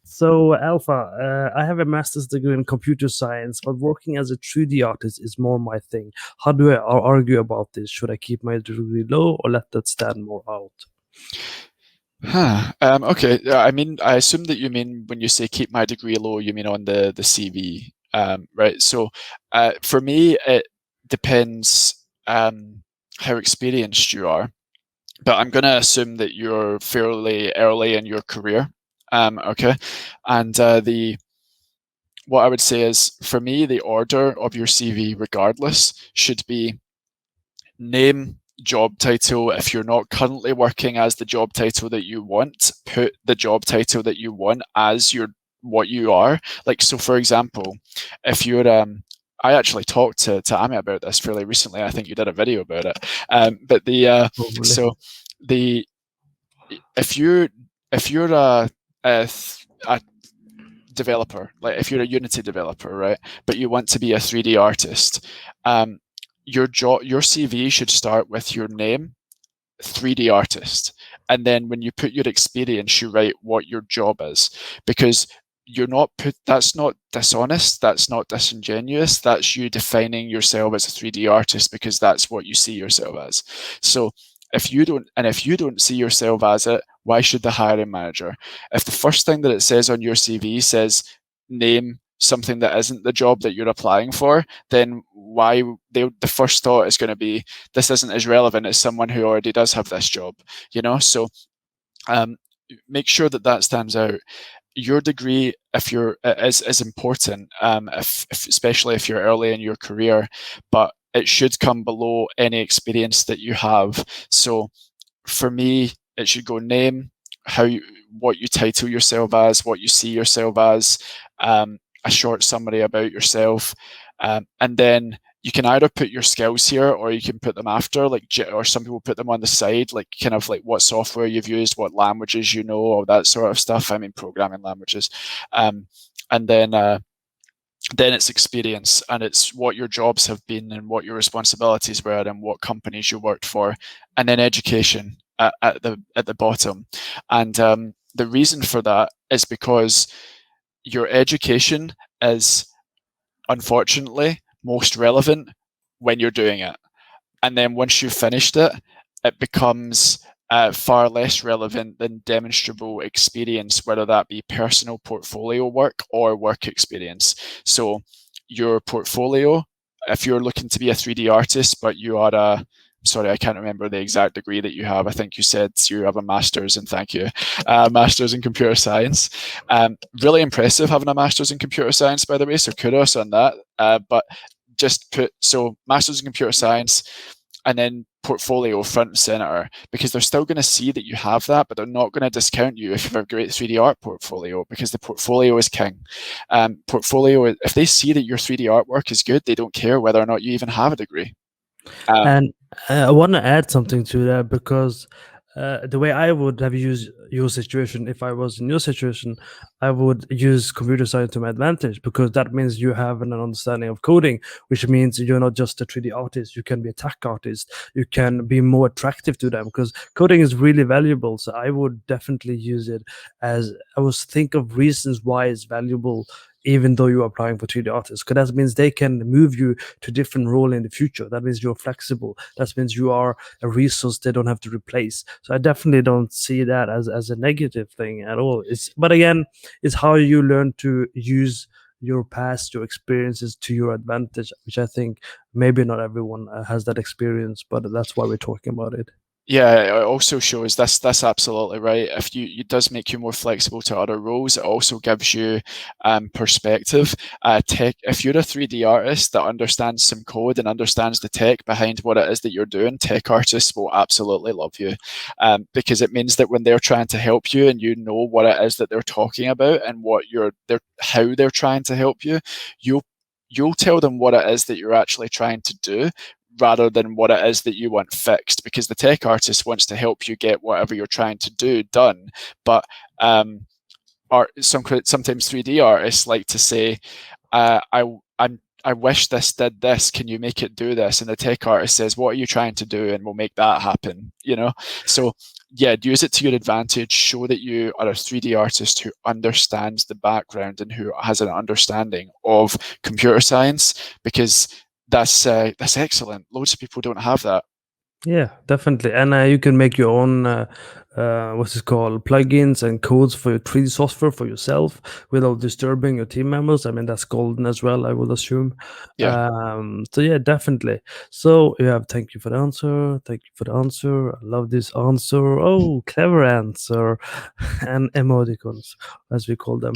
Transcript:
So, Alpha, I have a master's degree in computer science, but working as a 3D artist is more my thing. How do I argue about this? Should I keep my degree low or let that stand more out? Huh. Okay. I mean, I assume that you mean when you say keep my degree low, you mean on the CV, right? So, for me, it depends how experienced you are, but I'm going to assume that you're fairly early in your career. Okay, and the what I would say is for me, the order of your CV, regardless, should be name, job title. If you're not currently working as the job title that you want, put the job title that you want as your what you are. Like, so for example, if you're I actually talked to Amy about this fairly recently. I think you did a video about it. But the Probably. so the if you if you're a developer, like if you're a Unity developer, right, but you want to be a 3D artist, um, your CV should start with your name, 3D artist, and then when you put your experience, you write what your job is, because you're not put. That's not dishonest. That's not disingenuous. That's you defining yourself as a 3D artist because that's what you see yourself as. So if you don't see yourself as it, why should the hiring manager? If the first thing that it says on your CV says name something that isn't the job that you're applying for, then why the first thought is going to be this isn't as relevant as someone who already does have this job, you know? So um, make sure that that stands out. Your degree, if you're, is important, especially if you're early in your career, but it should come below any experience that you have. So for me, it should go name, what you title yourself as, what you see yourself as, a short summary about yourself, and then you can either put your skills here or you can put them after, like, or some people put them on the side, like kind of like what software you've used, what languages you know, all that sort of stuff. I mean, programming languages, and then it's experience and it's what your jobs have been and what your responsibilities were and what companies you worked for, and then education at the bottom. And the reason for that is because your education is unfortunately most relevant when you're doing it, and then once you've finished it, it becomes far less relevant than demonstrable experience, whether that be personal portfolio work or work experience. So your portfolio, if you're looking to be a 3D artist, but you are a sorry, I can't remember the exact degree that you have. I think you said you have a master's, and thank you, master's in computer science. Really impressive having a master's in computer science, by the way. So kudos on that. But just put so master's in computer science, and then portfolio front and center, because they're still going to see that you have that, but they're not going to discount you if you have a great 3D art portfolio, because the portfolio is king. Portfolio, if they see that your 3D artwork is good, they don't care whether or not you even have a degree. Um, And I want to add something to that because the way I would have used your situation, if I was in your situation, I would use computer science to my advantage because that means you have an understanding of coding, which means you're not just a 3D artist, you can be a tech artist, you can be more attractive to them because coding is really valuable. So I would definitely use it as I was think of reasons why it's valuable even though you're applying for 3D artists, because that means they can move you to different role in the future. That means you're flexible. That means you are a resource they don't have to replace. So I definitely don't see that as a negative thing at all. It's but again, it's how you learn to use your past, your experiences to your advantage, which I think maybe not everyone has that experience, but that's why we're talking about it. Yeah, it also shows that's absolutely right. If you it does make you more flexible to other roles, it also gives you perspective. Tech. If you're a 3D artist that understands some code and understands the tech behind what it is that you're doing, tech artists will absolutely love you, because it means that when they're trying to help you and you know what it is that they're talking about and they're how they're trying to help you, you'll you'll tell them what it is that you're actually trying to do rather than what it is that you want fixed, because the tech artist wants to help you get whatever you're trying to do done. But sometimes 3D artists like to say, I wish this did this. Can you make it do this? And the tech artist says, what are you trying to do? And we'll make that happen. So yeah, use it to your advantage. Show that you are a 3D artist who understands the background and who has an understanding of computer science, because that's excellent. Loads of people don't have that. Yeah, definitely. And you can make your own what's it called, plugins and codes for your 3D software for yourself without disturbing your team members. I mean, that's golden as well, I would assume. Yeah. So yeah, definitely. So yeah, thank you for the answer. Thank you for the answer. I love this answer. Oh, clever answer. And emoticons, as we call them.